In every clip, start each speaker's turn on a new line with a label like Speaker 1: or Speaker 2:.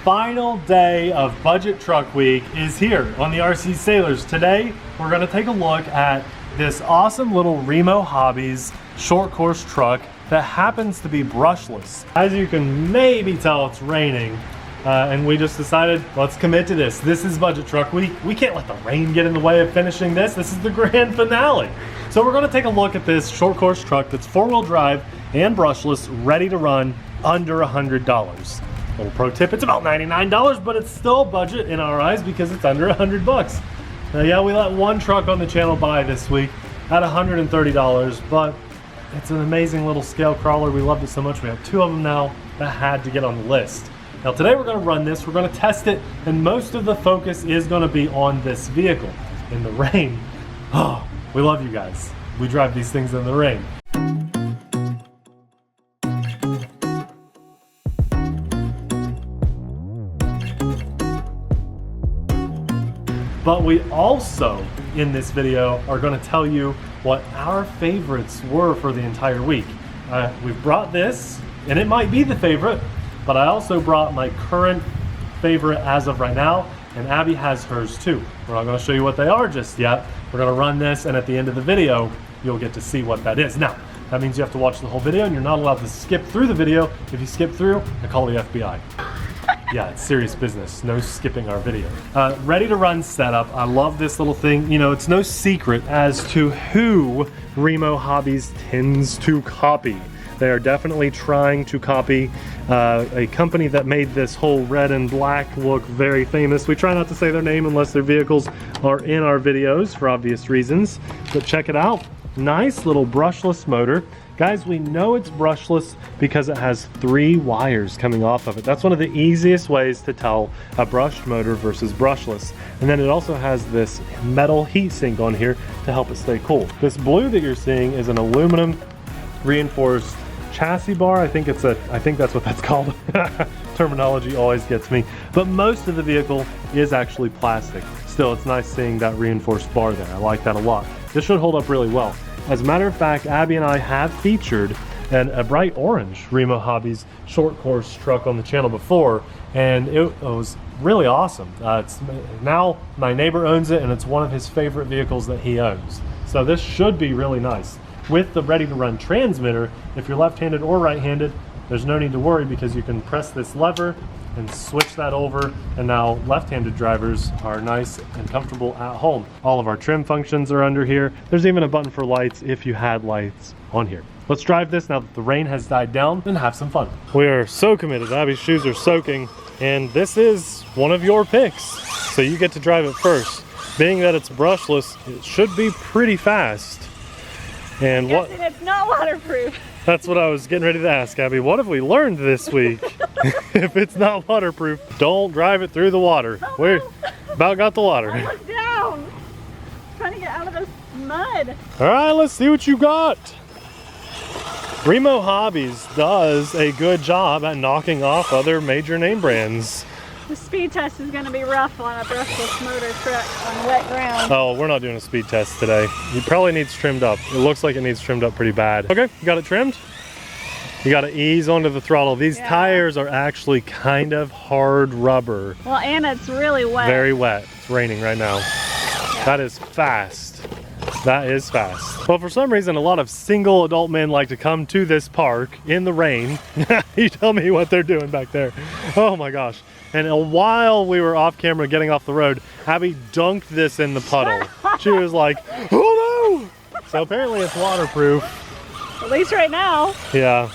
Speaker 1: final day of Budget Truck Week is here on the RC Sailors. Today, we're gonna take a look at this awesome little Remo Hobbies short course truck that happens to be brushless. As you can maybe tell, it's raining, and we just decided, let's commit to this. This is Budget Truck Week. We can't let the rain get in the way of finishing this. This is the grand finale. So we're gonna take a look at this short course truck that's four-wheel drive and brushless, ready to run under $100. Little pro tip, it's about $99, but it's still budget in our eyes because it's under $100. Yeah, we let one truck on the channel buy this week at $130, but it's an amazing little scale crawler. We loved it so much. We have two of them now that had to get on the list. Now today we're gonna run this, we're gonna test it, and most of the focus is gonna be on this vehicle in the rain. Oh, we love you guys. We drive these things in the rain. But we also, in this video, are going to tell you what our favorites were for the entire week. We've brought this, and it might be the favorite, but I also brought my current favorite as of right now, and Abby has hers too. We're not going to show you what they are just yet. We're going to run this, and at the end of the video, you'll get to see what that is. Now, that means you have to watch the whole video, and you're not allowed to skip through the video. If you skip through, I call the FBI. Yeah, it's serious business. No skipping our video. Ready to run setup. I love this little thing. You know, it's no secret as to who Remo Hobbies tends to copy. They are definitely trying to copy a company that made this whole red and black look very famous. We try not to say their name unless their vehicles are in our videos for obvious reasons. But check it out. Nice little brushless motor. Guys, we know it's brushless because it has 3 wires coming off of it. That's one of the easiest ways to tell a brushed motor versus brushless. And then it also has this metal heat sink on here to help it stay cool. This blue that you're seeing is an aluminum reinforced chassis bar. I think that's what that's called. Terminology always gets me. But most of the vehicle is actually plastic. Still, it's nice seeing that reinforced bar there. I like that a lot. This should hold up really well. As a matter of fact, Abby and I have featured a bright orange Remo Hobbies short course truck on the channel before, and it was really awesome. Now my neighbor owns it, and it's one of his favorite vehicles that he owns. So this should be really nice. With the ready to run transmitter, if you're left-handed or right-handed, there's no need to worry because you can press this lever and switch that over, and now left-handed drivers are nice and comfortable at home. All of our trim functions are under here. There's even a button for lights if you had lights on here. Let's drive this now that the rain has died down and have some fun. We are so committed. Abby's shoes are soaking, and this is one of your picks, so you get to drive it first. Being that it's brushless, it should be pretty fast. And what? It's not waterproof. That's what I was getting ready to ask, Abby. What have we learned this week? If it's not waterproof, don't drive it through the water. Oh, we about got the water. I looked down. Trying to get out of this mud. All right, let's see what you got. Remo Hobbies does a good job at knocking off other major name brands. The speed test is going to be rough on a brushless motor truck on wet ground. Oh, we're not doing a speed test today. It probably needs trimmed up. It looks like it needs trimmed up pretty bad. Okay, you got it trimmed? You got to ease onto the throttle. These tires are actually kind of hard rubber. Well, and it's really wet. Very wet. It's raining right now. Yeah. That is fast. That is fast. Well, for some reason, a lot of single adult men like to come to this park in the rain. You tell me what they're doing back there. Oh my gosh. And while we were off camera getting off the road, Abby dunked this in the puddle. She was like, oh no! So apparently it's waterproof. At least right now. Yeah.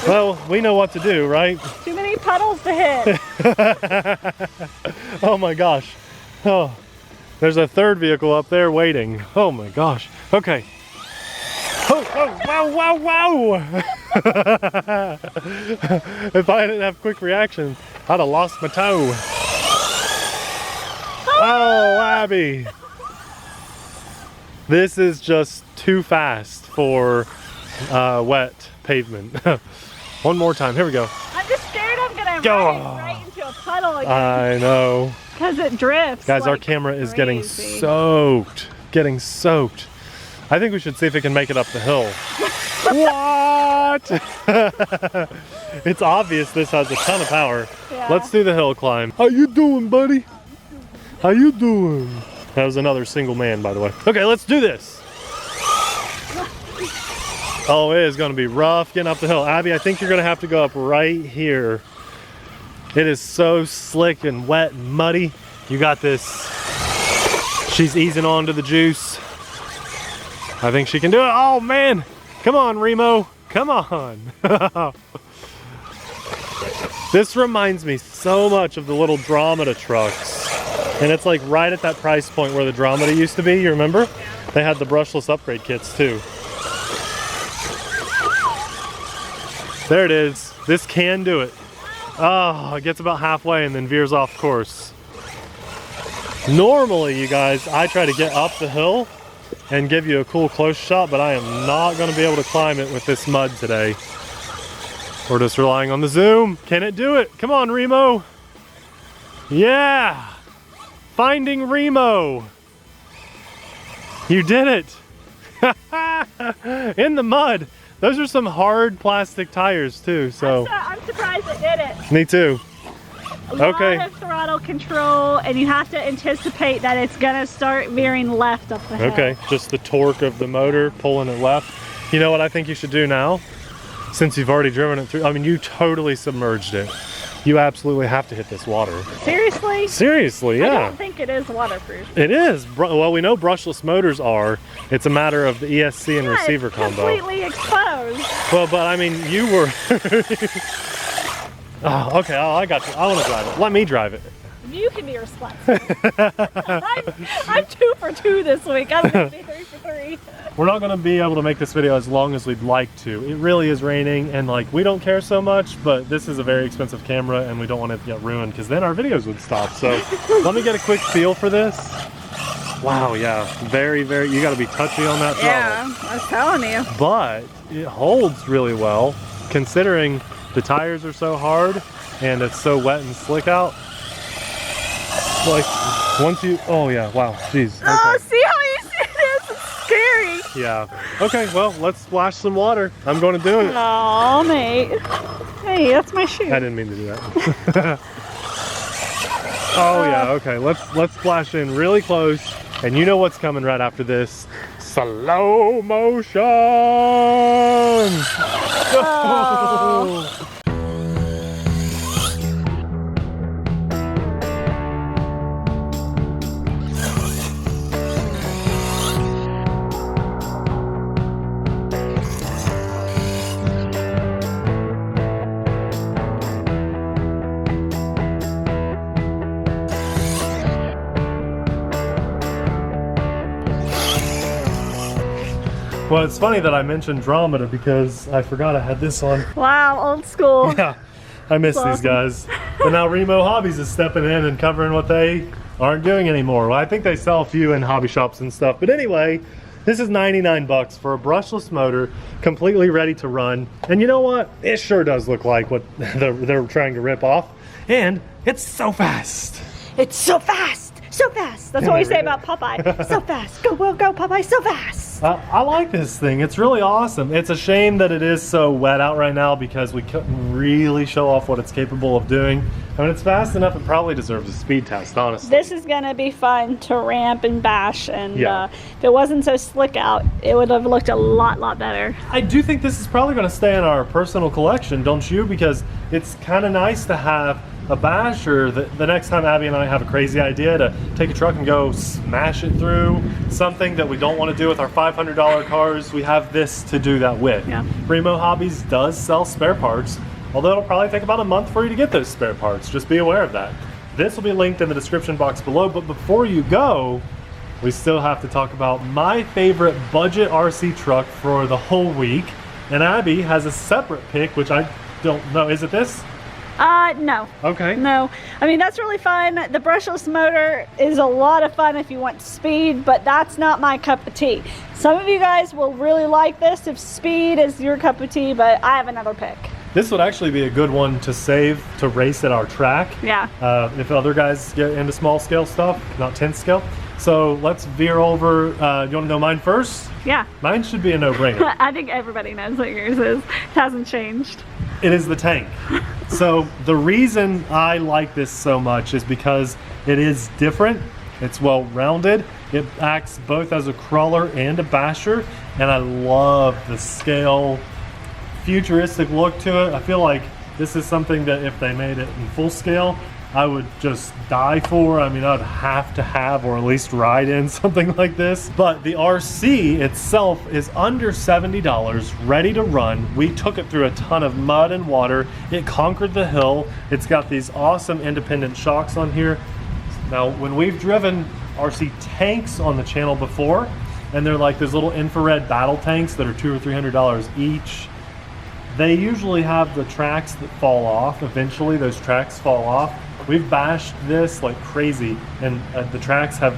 Speaker 1: Well, we know what to do, right? Too many puddles to hit. Oh my gosh. Oh, there's a third vehicle up there waiting. Oh my gosh. Okay. Oh, wow, wow, wow! If I didn't have quick reaction, I'd have lost my toe. Oh, Abby. This is just too fast for wet pavement. One more time, here we go. I'm just scared I'm gonna run right into a puddle again. I know. Because it drifts. Guys, like our camera is getting soaked. Getting soaked. I think we should see if it can make it up the hill. What? What? It's obvious this has a ton of power.
Speaker 2: Yeah.
Speaker 1: Let's do the hill climb. How you doing, buddy? How you doing? That was another single man, by the way. Okay, let's do this. Oh, it is gonna be rough getting up the hill. Abby, I think you're gonna have to go up right here. It is so slick and wet and muddy. You got this. She's easing onto the juice. I think she can do it. Oh man, come on, Remo, come on. This reminds me so much of the little Dramata trucks. And it's like right at that price point where the Dramata used to be, you remember? They had the brushless upgrade kits too. There it is. This can do it. Oh, it gets about halfway and then veers off course. Normally, you guys, I try to get up the hill and give you a cool close shot, but I am not going to be able to climb it with this mud today. We're just relying on the zoom. Can it do it? Come on, Remo. Yeah. Finding Remo. You did it. In the mud. Those are some hard plastic tires too, so.
Speaker 2: I'm surprised it did it.
Speaker 1: Me too.
Speaker 2: A lot of throttle control, and you have to anticipate that it's gonna start veering left up the hill.
Speaker 1: Okay, just the torque of the motor pulling it left. You know what I think you should do now? Since you've already driven it through, I mean, you totally submerged it. You absolutely have to hit this water.
Speaker 2: Seriously?
Speaker 1: Seriously, yeah.
Speaker 2: I don't think it is waterproof.
Speaker 1: It is. Well, we know brushless motors are. It's a matter of the ESC and receiver combo.
Speaker 2: Completely exposed.
Speaker 1: Well, but I mean, you were. Oh, okay, I got you. I want to drive it. Let me drive it.
Speaker 2: You can be responsible. I'm 2 for 2 this week. I'm going to be 3 for 3.
Speaker 1: We're not going to be able to make this video as long as we'd like to. It really is raining, and like, we don't care so much, but this is a very expensive camera and we don't want it to get ruined because then our videos would stop. So let me get a quick feel for this. Wow, yeah, very, very, you got to be touchy on that throttle.
Speaker 2: Yeah, I was telling you.
Speaker 1: But it holds really well considering the tires are so hard and it's so wet and slick out. Like, once you, oh yeah, wow, jeez. Okay.
Speaker 2: Oh, see how easy it is? It's scary.
Speaker 1: Yeah. Okay, well, let's splash some water. I'm going to do it.
Speaker 2: Oh, mate. Hey, that's my shoe.
Speaker 1: I didn't mean to do that. Oh yeah, okay, let's splash in really close. And you know what's coming right after this. Slow motion!
Speaker 2: Oh.
Speaker 1: Well, it's funny that I mentioned Dramata because I forgot I had this on.
Speaker 2: Wow, old school.
Speaker 1: Yeah, I miss these guys. But now Remo Hobbies is stepping in and covering what they aren't doing anymore. Well, I think they sell a few in hobby shops and stuff. But anyway, this is 99 bucks for a brushless motor, completely ready to run. And you know what? It sure does look like what they're trying to rip off. And it's so fast.
Speaker 2: It's so fast. So fast. That's what we say about Popeye. So fast. Go, go, go, Popeye, so fast.
Speaker 1: I like this thing. It's really awesome. It's a shame that it is so wet out right now because we couldn't really show off what it's capable of doing. I mean, it's fast enough. It probably deserves a speed test, honestly.
Speaker 2: This is going to be fun to ramp and bash. And if it wasn't so slick out, it would have looked a lot better.
Speaker 1: I do think this is probably going to stay in our personal collection, don't you? Because it's kind of nice to have a basher that the next time Abby and I have a crazy idea to take a truck and go smash it through something that we don't want to do with our $500 cars, we have this to do that with.
Speaker 2: Yeah.
Speaker 1: Remo Hobbies does sell spare parts, although it'll probably take about a month for you to get those spare parts. Just be aware of that. This will be linked in the description box below, but before you go, we still have to talk about my favorite budget RC truck for the whole week. And Abby has a separate pick, which I don't know. Is it this?
Speaker 2: No.
Speaker 1: Okay.
Speaker 2: No. I mean, that's really fun. The brushless motor is a lot of fun if you want speed, but that's not my cup of tea. Some of you guys will really like this if speed is your cup of tea, but I have another pick.
Speaker 1: This would actually be a good one to save to race at our track.
Speaker 2: Yeah.
Speaker 1: If other guys get into small scale stuff, not 10th scale. So let's veer over. You want to know mine first?
Speaker 2: Yeah.
Speaker 1: Mine should be a no-brainer.
Speaker 2: I think everybody knows what yours is. It hasn't changed.
Speaker 1: It is the tank. So the reason I like this so much is because it is different. It's well-rounded. It acts both as a crawler and a basher, and I love the scale, futuristic look to it. I feel like this is something that if they made it in full scale, I would just die for. I mean, I'd have to have or at least ride in something like this. But the RC itself is under $70, ready to run. We took it through a ton of mud and water. It conquered the hill. It's got these awesome independent shocks on here. Now, when we've driven RC tanks on the channel before, and they're like those little infrared battle tanks that are $200 or $300 each, they usually have the tracks that fall off. Eventually, those tracks fall off. We've bashed this like crazy, and the tracks have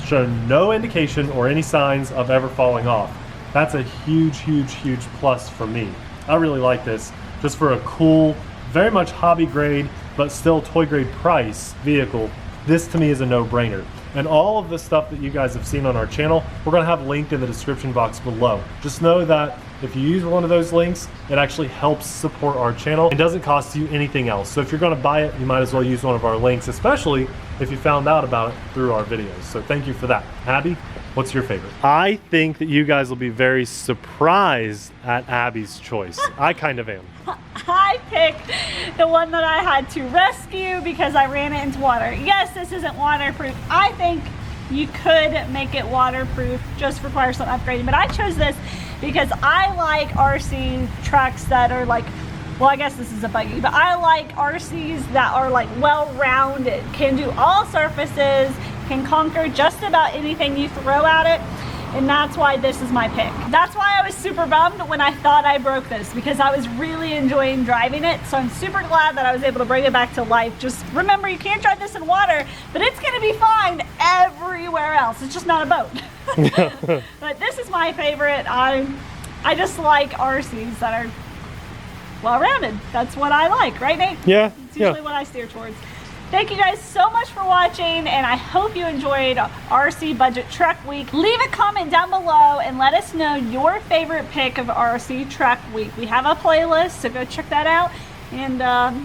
Speaker 1: shown no indication or any signs of ever falling off. That's a huge, huge, huge plus for me. I really like this, just for a cool, very much hobby grade, but still toy grade price vehicle. This to me is a no-brainer. And all of the stuff that you guys have seen on our channel, we're gonna have linked in the description box below. Just know that if you use one of those links, it actually helps support our channel. It doesn't cost you anything else. So if you're gonna buy it, you might as well use one of our links, especially if you found out about it through our videos. So thank you for that. Abby, what's your favorite? I think that you guys will be very surprised at Abby's choice. I kind of am.
Speaker 2: I picked the one that I had to rescue because I ran it into water. Yes, this isn't waterproof. I think you could make it waterproof, just requires some upgrading. But I chose this because I like RC trucks that are like, well, I guess this is a buggy, but I like RCs that are like well-rounded, can do all surfaces, can conquer just about anything you throw at it. And that's why this is my pick. That's why I was super bummed when I thought I broke this, because I was really enjoying driving it. So I'm super glad that I was able to bring it back to life. Just remember, you can't drive this in water, but it's gonna be fine everywhere else. It's just not a boat. But this is my favorite. I just like RCs that are well-rounded. That's what I like, right, Nate?
Speaker 1: Yeah.
Speaker 2: It's usually what I steer towards. Thank you guys so much for watching, and I hope you enjoyed RC Budget Truck Week. Leave a comment down below and let us know your favorite pick of RC Truck Week. We have a playlist, so go check that out. And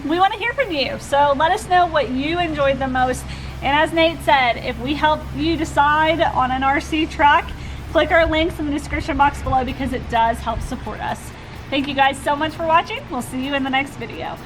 Speaker 2: we want to hear from you. So let us know what you enjoyed the most. And as Nate said, if we help you decide on an RC truck, click our links in the description box below because it does help support us. Thank you guys so much for watching. We'll see you in the next video.